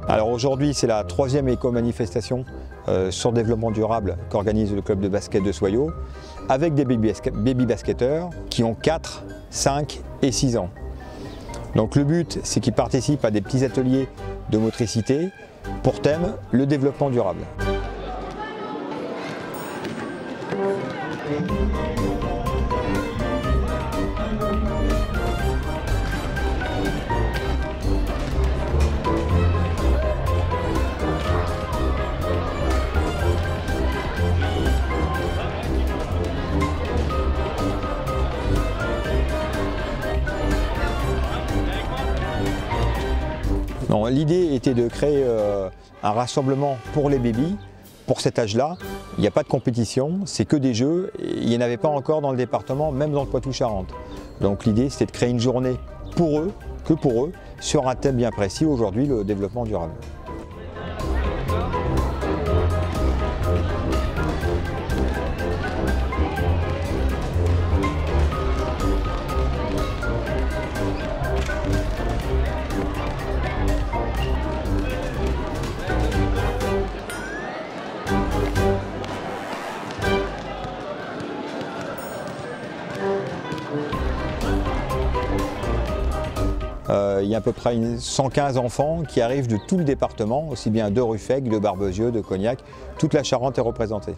Alors aujourd'hui, c'est la 3e éco-manifestation sur le développement durable qu'organise le club de basket de Soyaux, avec des baby basketteurs qui ont 4, 5 et 6 ans. Donc le but, c'est qu'ils participent à des petits ateliers de motricité pour thème le développement durable. L'idée était de créer un rassemblement pour les bébés. Pour cet âge-là, il n'y a pas de compétition, c'est que des jeux. Il n'y en avait pas encore dans le département, même dans le Poitou-Charentes. Donc l'idée, c'était de créer une journée pour eux, que pour eux, sur un thème bien précis, aujourd'hui le développement durable. Il y a à peu près 115 enfants qui arrivent de tout le département, aussi bien de Ruffec, de Barbezieux, de Cognac. Toute la Charente est représentée.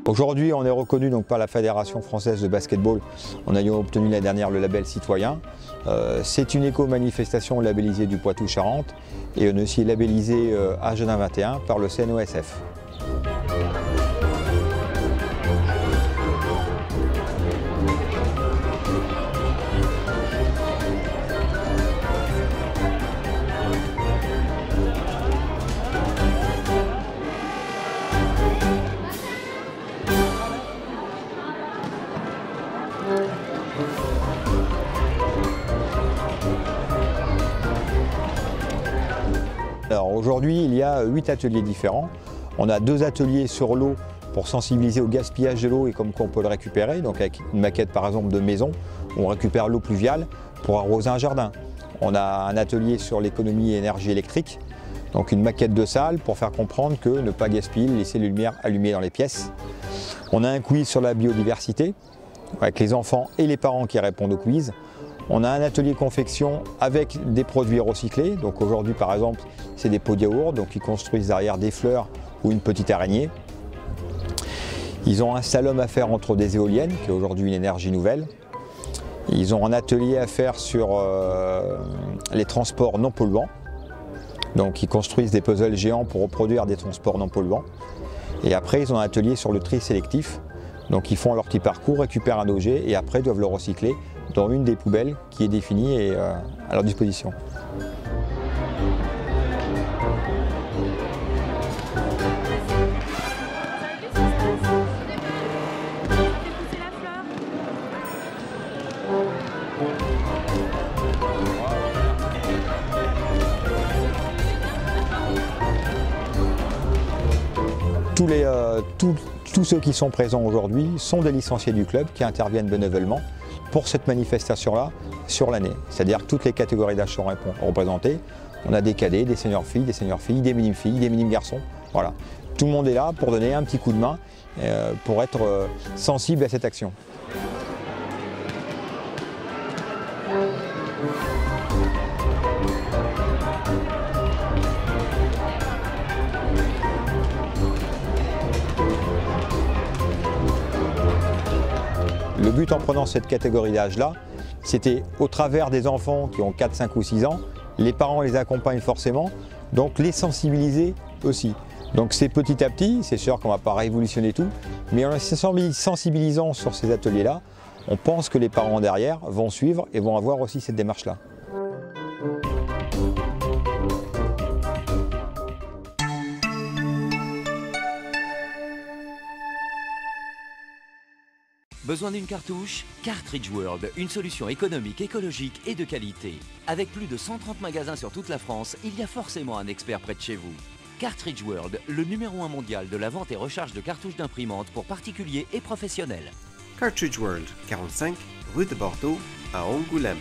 Aujourd'hui, on est reconnu donc par la Fédération française de basketball en ayant obtenu l'année dernière le label citoyen. C'est une éco-manifestation labellisée du Poitou-Charentes et on est aussi labellisé Agenda 21 par le CNOSF. Alors aujourd'hui, il y a 8 ateliers différents. On a 2 ateliers sur l'eau pour sensibiliser au gaspillage de l'eau et comme quoi on peut le récupérer. Donc avec une maquette par exemple de maison, où on récupère l'eau pluviale pour arroser un jardin. On a un atelier sur l'économie et énergie électrique, donc une maquette de salle pour faire comprendre que ne pas gaspiller, laisser les lumières allumées dans les pièces. On a un quiz sur la biodiversité, avec les enfants et les parents qui répondent au quiz. On a un atelier confection avec des produits recyclés. Donc aujourd'hui par exemple, c'est des pots de yaourt, donc ils construisent derrière des fleurs ou une petite araignée. Ils ont un slalom à faire entre des éoliennes, qui est aujourd'hui une énergie nouvelle. Ils ont un atelier à faire sur les transports non polluants. Donc ils construisent des puzzles géants pour reproduire des transports non polluants. Et après, ils ont un atelier sur le tri sélectif. Donc ils font leur petit parcours, récupèrent un objet et après doivent le recycler dans une des poubelles qui est définie et à leur disposition. Tous ceux qui sont présents aujourd'hui sont des licenciés du club qui interviennent bénévolement pour cette manifestation-là sur l'année. C'est-à-dire que toutes les catégories d'âge sont représentées. On a des cadets, des seniors filles, des minimes garçons. Voilà. Tout le monde est là pour donner un petit coup de main, pour être sensible à cette action. Le but en prenant cette catégorie d'âge-là, c'était au travers des enfants qui ont 4, 5 ou 6 ans, les parents les accompagnent forcément, donc les sensibiliser aussi. Donc c'est petit à petit, c'est sûr qu'on ne va pas révolutionner tout, mais en les sensibilisant sur ces ateliers-là, on pense que les parents derrière vont suivre et vont avoir aussi cette démarche-là. Besoin d'une cartouche? Cartridge World, une solution économique, écologique et de qualité. Avec plus de 130 magasins sur toute la France, il y a forcément un expert près de chez vous. Cartridge World, le numéro 1 mondial de la vente et recharge de cartouches d'imprimantes pour particuliers et professionnels. Cartridge World, 45 rue de Bordeaux à Angoulême.